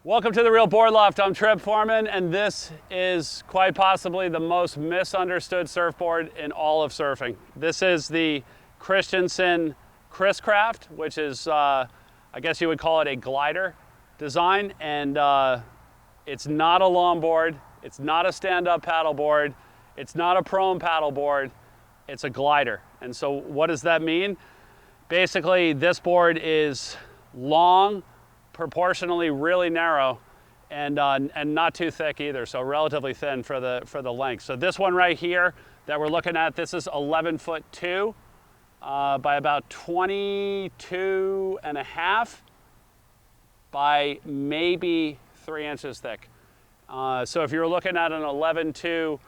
Welcome to the Real Board Loft. I'm Forman, and this is quite possibly the most misunderstood surfboard in all of surfing. This is the Christenson Chris-Craft, which is, I guess you would call it a glider design, and it's not a longboard, it's not a stand-up paddleboard, it's not a prone paddleboard, it's a glider. And so what does that mean? Basically, this board is long, proportionally really narrow, and not too thick either, so relatively thin for the length. So this one right here that we're looking at, this is 11'2" by about 22.5" by maybe 3 inches thick. So if you're looking at an 11'2"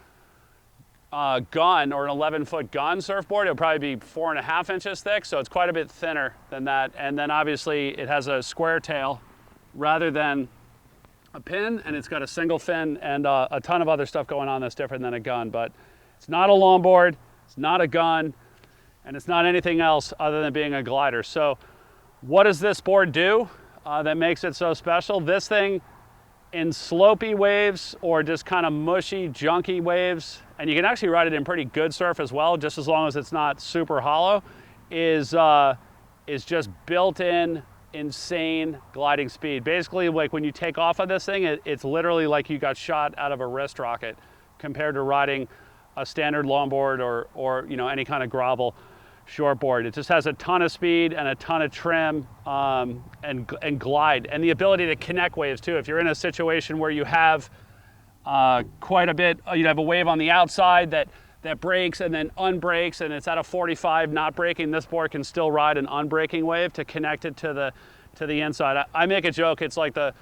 gun or an 11-foot gun surfboard, it'll probably be 4.5 inches thick, so it's quite a bit thinner than that. And then obviously it has a square tail rather than a pin, and it's got a single fin and a ton of other stuff going on that's different than a gun. But it's not a longboard, it's not a gun, and it's not anything else other than being a glider. So what does this board do that makes it so special? This thing, in slopey waves or just kind of mushy, junky waves, and you can actually ride it in pretty good surf as well, just as long as it's not super hollow, is just built-in insane gliding speed. Basically, like when you take off of this thing, it's literally like you got shot out of a wrist rocket compared to riding a standard longboard or you know, any kind of grovel shortboard. It just has a ton of speed and a ton of trim and glide, and the ability to connect waves too. If you're in a situation where you have quite a bit, you have a wave on the outside that breaks and then unbreaks, and it's at a 45 not breaking, this board can still ride an unbreaking wave to connect it to the inside. I make a joke, it's the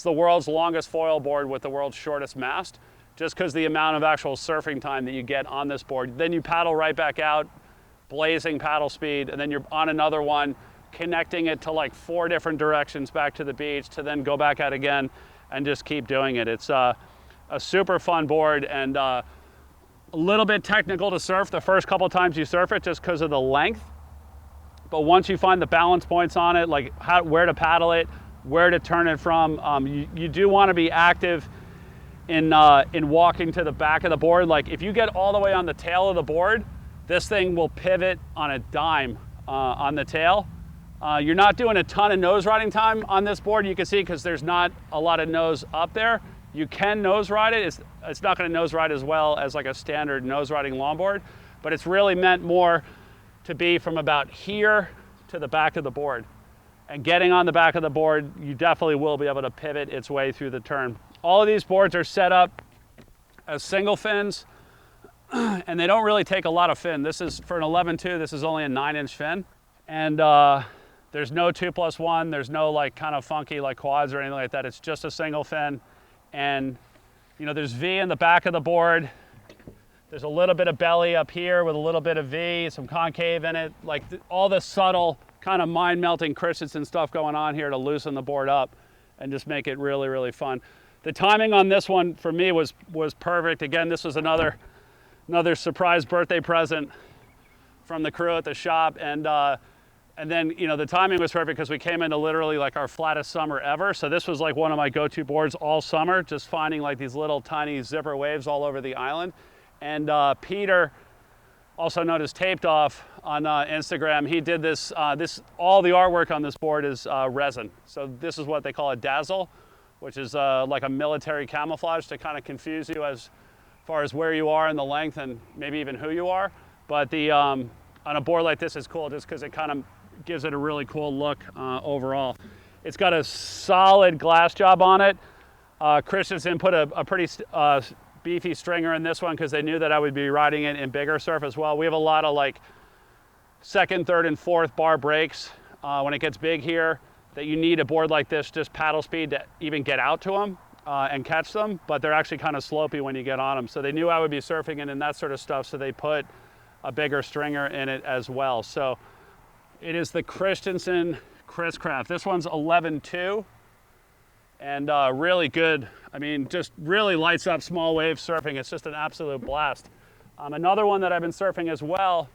world's longest foil board with the world's shortest mast, just because the amount of actual surfing time that you get on this board. Then you paddle right back out, blazing paddle speed, and then you're on another one, connecting it to like 4 different directions back to the beach to then go back out again and just keep doing it. It's a super fun board, and a little bit technical to surf the first couple times you surf it just because of the length. But once you find the balance points on it, like where to paddle it, where to turn it from, you do want to be active in walking to the back of the board. Like if you get all the way on the tail of the board, this thing will pivot on a dime on the tail. You're not doing a ton of nose riding time on this board, you can see, because there's not a lot of nose up there. You can nose ride it. It's not going to nose ride as well as like a standard nose riding longboard, but it's really meant more to be from about here to the back of the board. And getting on the back of the board, you definitely will be able to pivot its way through the turn. All of these boards are set up as single fins, and they don't really take a lot of fin. This is, for an 11'2", this is only a 9-inch fin. And there's no 2+1, there's no like kind of funky like quads or anything like that. It's just a single fin. And you know, there's V in the back of the board. There's a little bit of belly up here with a little bit of V, some concave in it, like all the subtle kind of mind-melting Christenson stuff going on here to loosen the board up and just make it really, really fun. The timing on this one for me was perfect. Again, this was another surprise birthday present from the crew at the shop, and then, you know, the timing was perfect because we came into literally like our flattest summer ever. So this was like one of my go-to boards all summer, just finding like these little tiny zipper waves all over the island. And Peter, also known as Taped Off on Instagram, he did this, all the artwork on this board is resin. So this is what they call a Dazzle, which is like a military camouflage to kind of confuse you as far as where you are in the length and maybe even who you are. But the on a board like this is cool just because it kind of gives it a really cool look overall. It's got a solid glass job on it. Christenson put a pretty beefy stringer in this one because they knew that I would be riding it in bigger surf as well. We have a lot of like 2nd, 3rd, and 4th bar breaks when it gets big here that you need a board like this, just paddle speed to even get out to them and catch them, but they're actually kind of slopey when you get on them. So they knew I would be surfing it and that sort of stuff, so they put a bigger stringer in it as well. So it is the Christenson Chris-Craft. This one's 11'2", and really good. I mean, just really lights up small wave surfing. It's just an absolute blast. Another one that I've been surfing as well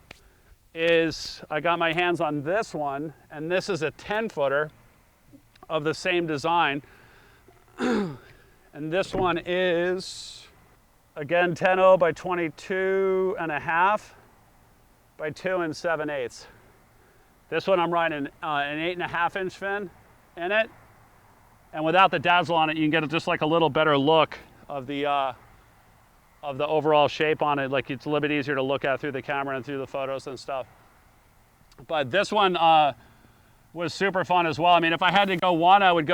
is, I got my hands on this one, and this is a 10-footer of the same design. And this one is, again, 10-0 by 22.5 by 2 7/8. This one I'm riding an 8.5-inch fin in it. And without the Dazzle on it, you can get just like a little better look of the overall shape on it. Like, it's a little bit easier to look at through the camera and through the photos and stuff. But this one was super fun as well. I mean, if I had to go one, I would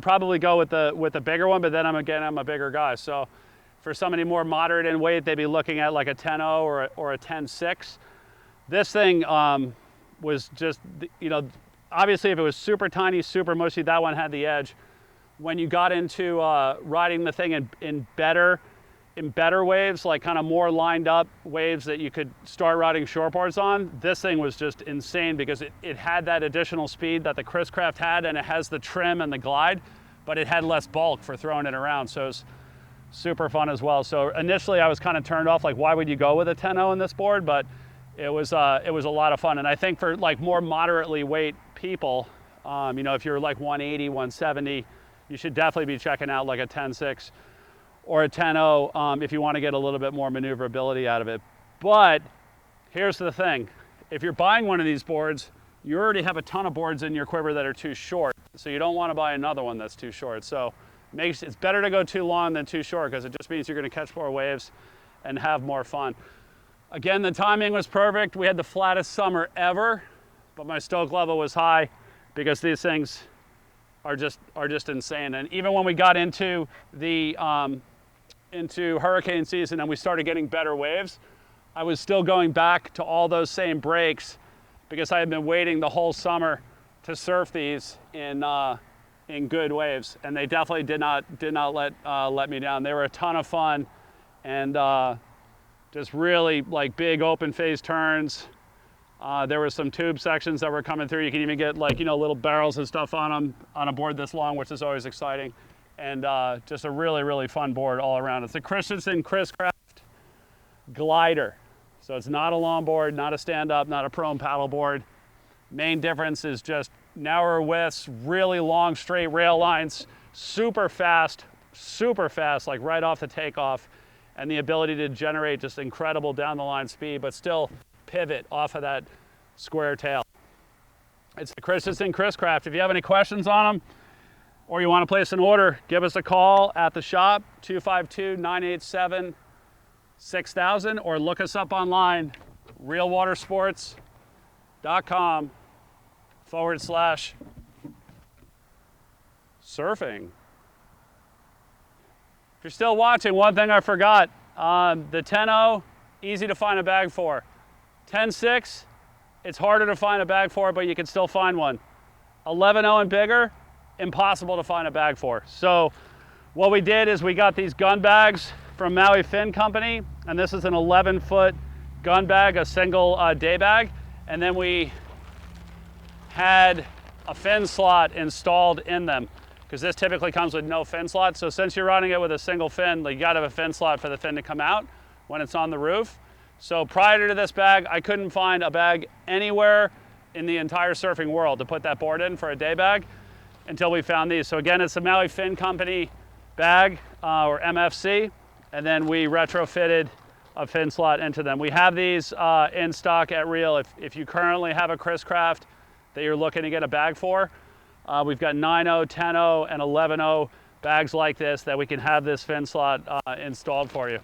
probably go with the bigger one, but then I'm a bigger guy. So for somebody more moderate in weight, they'd be looking at like a 10-0 or a 10-6. This thing was just, you know, obviously if it was super tiny, super mushy, that one had the edge. When you got into riding the thing in better waves, like kind of more lined up waves that you could start riding shortboards on, this thing was just insane because it had that additional speed that the Chris-Craft had, and it has the trim and the glide, but it had less bulk for throwing it around. So it was super fun as well. So initially I was kind of turned off, like, why would you go with a 10-0 in this board? But it was a lot of fun. And I think for like more moderately weight people, you know, if you're like 180, 170, you should definitely be checking out like a 10-6 or a 10-0 if you want to get a little bit more maneuverability out of it. But here's the thing. If you're buying one of these boards, you already have a ton of boards in your quiver that are too short. So you don't want to buy another one that's too short. So it's better to go too long than too short, because it just means you're going to catch more waves and have more fun. Again, the timing was perfect. We had the flattest summer ever, but my stoke level was high because these things are just insane. And even when we got into the into hurricane season and we started getting better waves, I was still going back to all those same breaks because I had been waiting the whole summer to surf these in good waves, and they definitely did not let me down. They were a ton of fun, and just really like big open face turns. There were some tube sections that were coming through. You can even get, like, you know, little barrels and stuff on them on a board this long, which is always exciting. And just a really, really fun board all around. It's a Christenson Chris-Craft glider. So it's not a longboard, not a stand-up, not a prone paddle board. Main difference is just narrower widths, really long straight rail lines, super fast, like right off the takeoff, and the ability to generate just incredible down the line speed, but still pivot off of that square tail. It's the Christenson Chris-Craft. If you have any questions on them, or you want to place an order, give us a call at the shop, 252-987-6000, or look us up online, realwatersports.com/surfing. If you're still watching, one thing I forgot, the 10-0, easy to find a bag for. 10-6, it's harder to find a bag for, but you can still find one. 11-0 and bigger, impossible to find a bag for. So what we did is we got these gun bags from Maui Fin Company, and this is an 11-foot gun bag, a single day bag, and then we had a fin slot installed in them, because this typically comes with no fin slot. So since you're running it with a single fin, like, you gotta have a fin slot for the fin to come out when it's on the roof. So prior to this bag, I couldn't find a bag anywhere in the entire surfing world to put that board in for a day bag until we found these. So again, it's the Maui Fin Company bag, or MFC, and then we retrofitted a fin slot into them. We have these in stock at Reel. If you currently have a Chris-Craft that you're looking to get a bag for, we've got 9-0, 10-0, and 11-0 bags like this that we can have this fin slot installed for you.